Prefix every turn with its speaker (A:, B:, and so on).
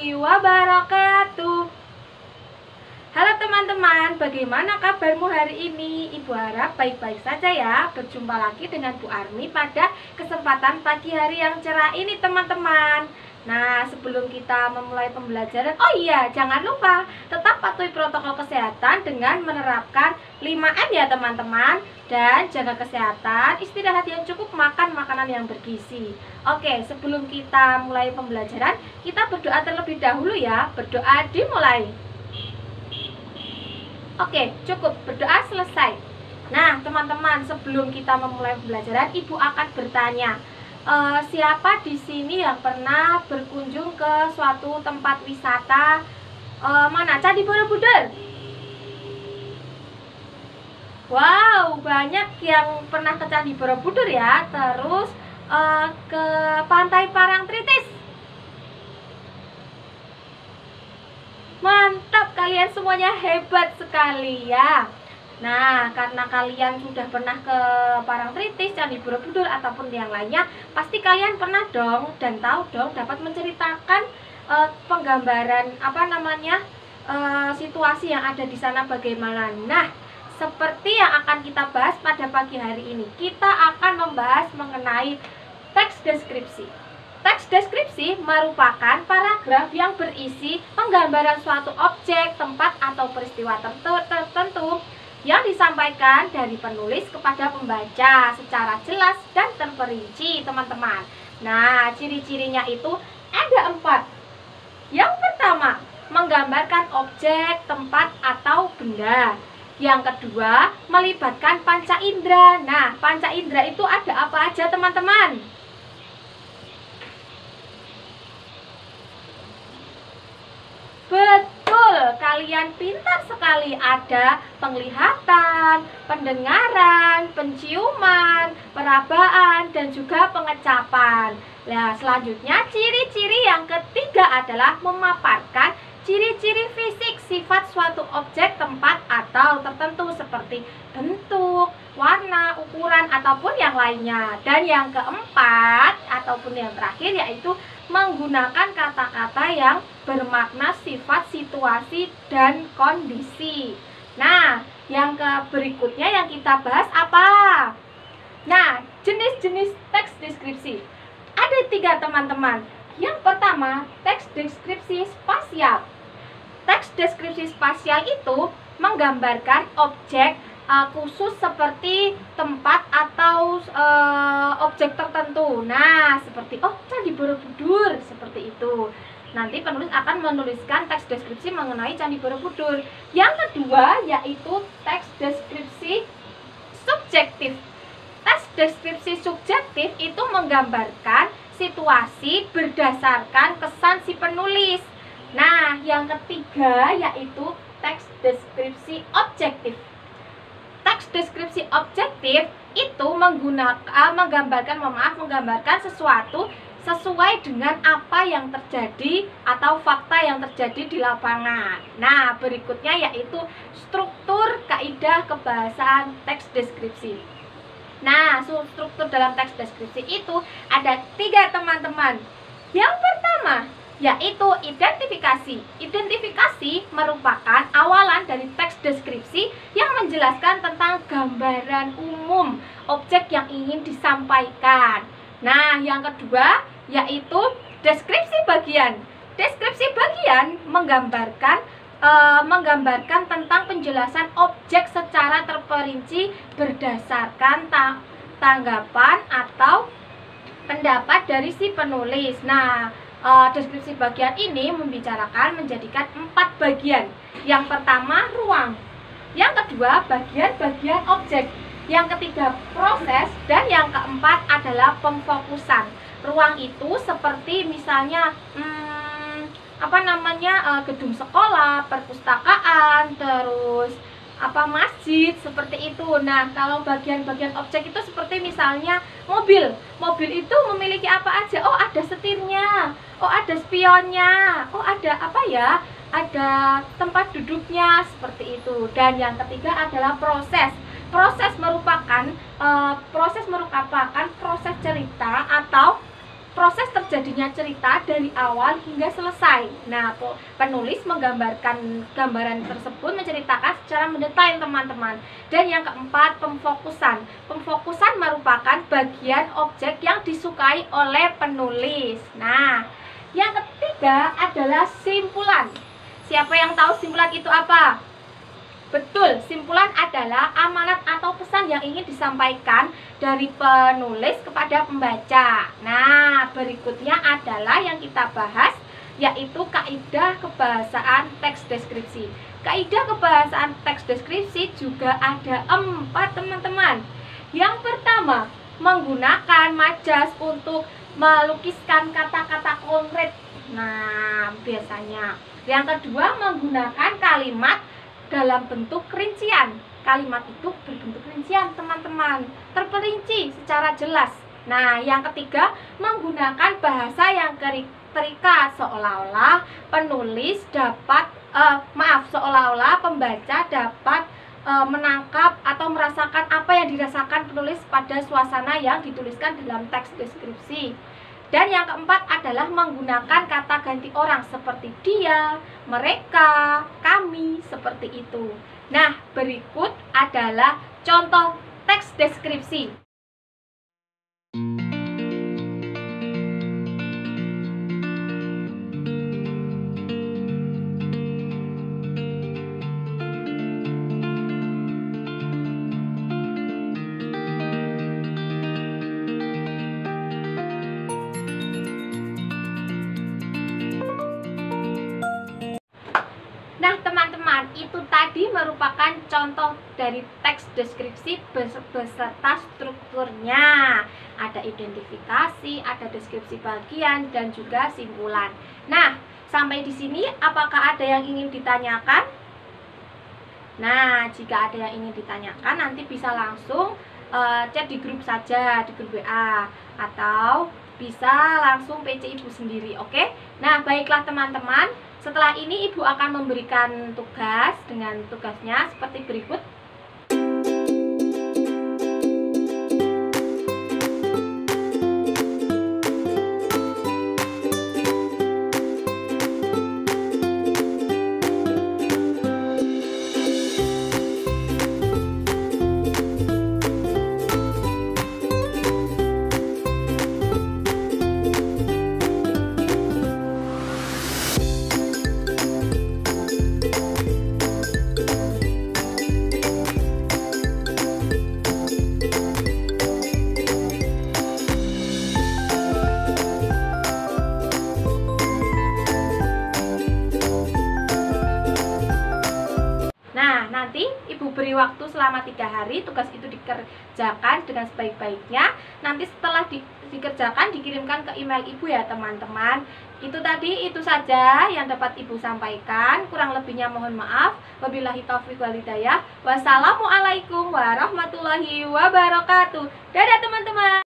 A: warahmatullahi wabarakatuh. Halo teman-teman, bagaimana kabarmu hari ini? Ibu harap baik-baik saja ya. Berjumpa lagi dengan Bu Armi pada kesempatan pagi hari yang cerah ini teman-teman. Nah, sebelum kita memulai pembelajaran, oh iya, jangan lupa tetap patuhi protokol kesehatan dengan menerapkan 5M ya teman-teman. Dan jaga kesehatan, istirahat yang cukup, makan makanan yang bergizi. Oke, sebelum kita mulai pembelajaran, kita berdoa terlebih dahulu ya. Berdoa dimulai. Oke, cukup, berdoa selesai. Nah, teman-teman, sebelum kita memulai pembelajaran, Ibu akan bertanya, siapa di sini yang pernah berkunjung ke suatu tempat wisata mana? Candi Borobudur. Wow, banyak yang pernah ke Candi Borobudur ya. Terus ke Pantai Parangtritis. Mantap, kalian semuanya hebat sekali ya. Nah, karena kalian sudah pernah ke Parangtritis, Candi Borobudur ataupun yang lainnya, pasti kalian pernah dong dan tahu dong, dapat menceritakan penggambaran situasi yang ada di sana bagaimana. Nah, seperti yang akan kita bahas pada pagi hari ini, kita akan membahas mengenai teks deskripsi. Teks deskripsi merupakan paragraf yang berisi penggambaran suatu objek, tempat, atau peristiwa tertentu yang disampaikan dari penulis kepada pembaca secara jelas dan terperinci, teman-teman. Nah, ciri-cirinya itu ada 4. Yang pertama, menggambarkan objek, tempat, atau benda. Yang kedua, melibatkan panca indera. Nah, panca indera itu ada apa aja, teman-teman? Betul, kalian pintar sekali. Ada penglihatan, pendengaran, penciuman, perabaan, dan juga pengecapan. Nah, selanjutnya ciri-ciri yang ketiga adalah memaparkan ciri-ciri fisik sifat suatu objek, tempat, atau tertentu seperti bentuk, warna, ukuran, ataupun yang lainnya. Dan yang keempat ataupun yang terakhir yaitu menggunakan kata-kata yang bermakna sifat, situasi, dan kondisi. Nah, yang berikutnya yang kita bahas apa? Nah, jenis-jenis teks deskripsi. Ada 3 teman-teman. Yang pertama, teks deskripsi spasial. Teks deskripsi spasial itu menggambarkan objek khusus seperti tempat atau objek tertentu. Nah, seperti Candi Borobudur, seperti itu. Nanti penulis akan menuliskan teks deskripsi mengenai Candi Borobudur. Yang kedua yaitu teks deskripsi subjektif. Teks deskripsi subjektif itu menggambarkan situasi berdasarkan kesan si penulis. Nah, yang ketiga yaitu teks deskripsi objektif. Teks deskripsi objektif itu menggambarkan sesuatu sesuai dengan apa yang terjadi atau fakta yang terjadi di lapangan. Nah, berikutnya yaitu struktur kaidah kebahasaan teks deskripsi. Nah, struktur dalam teks deskripsi itu ada 3 teman-teman. Yang pertama yaitu identifikasi. Identifikasi merupakan awalan dari teks deskripsi yang menjelaskan tentang gambaran umum objek yang ingin disampaikan. Nah, yang kedua yaitu deskripsi bagian. Deskripsi bagian menggambarkan tentang penjelasan objek secara terperinci berdasarkan tanggapan atau pendapat dari si penulis. Nah, deskripsi bagian ini menjadikan 4 bagian. Yang pertama, ruang. Yang kedua, bagian-bagian objek. Yang ketiga, proses. Dan yang keempat adalah pemfokusan. Ruang itu seperti misalnya gedung sekolah, perpustakaan, terus masjid, seperti itu. Nah, kalau bagian-bagian objek itu seperti misalnya mobil. Mobil itu memiliki apa aja? Oh, ada setirnya. Oh, ada spionnya. Oh, ada ada tempat duduknya, seperti itu. Dan yang ketiga adalah proses. Proses merupakan proses cerita atau proses terjadinya cerita dari awal hingga selesai. Nah, penulis menggambarkan gambaran tersebut, menceritakan secara mendetail teman-teman. Dan yang keempat, pemfokusan. Pemfokusan merupakan bagian objek yang disukai oleh penulis. Nah, yang ketiga adalah simpulan. Siapa yang tahu simpulan itu apa? Betul, simpulan adalah amanat atau pesan yang ingin disampaikan dari penulis kepada pembaca. Nah, berikutnya adalah yang kita bahas, yaitu kaidah kebahasaan teks deskripsi. Kaidah kebahasaan teks deskripsi juga ada 4, teman-teman. Yang pertama, menggunakan majas untuk melukiskan kata-kata konkret. Nah, biasanya. Yang kedua, menggunakan kalimat dalam bentuk rincian. Kalimat itu berbentuk rincian, teman-teman, terperinci secara jelas. Nah, yang ketiga, menggunakan bahasa yang terikat, seolah-olah penulis dapat seolah-olah pembaca dapat menangkap atau merasakan apa yang dirasakan penulis pada suasana yang dituliskan dalam teks deskripsi. Dan yang keempat adalah menggunakan kata ganti orang seperti dia, mereka, kami, seperti itu. Nah, berikut adalah contoh teks deskripsi. Nah, teman-teman, itu tadi merupakan contoh dari teks deskripsi beserta strukturnya. Ada identifikasi, ada deskripsi bagian, dan juga simpulan. Nah, sampai di sini apakah ada yang ingin ditanyakan? Nah, jika ada yang ingin ditanyakan, nanti bisa langsung chat di grup saja, di grup WA, atau bisa langsung PC Ibu sendiri, oke? Nah, baiklah teman-teman. Setelah ini Ibu akan memberikan tugas dengan tugasnya seperti berikut. Nanti Ibu beri waktu selama 3 hari, tugas itu dikerjakan dengan sebaik-baiknya. Nanti setelah dikerjakan dikirimkan ke email Ibu ya teman-teman. Itu saja yang dapat Ibu sampaikan. Kurang lebihnya mohon maaf. Wabillahi taufiq wal hidayah. Wassalamualaikum warahmatullahi wabarakatuh. Dadah teman-teman.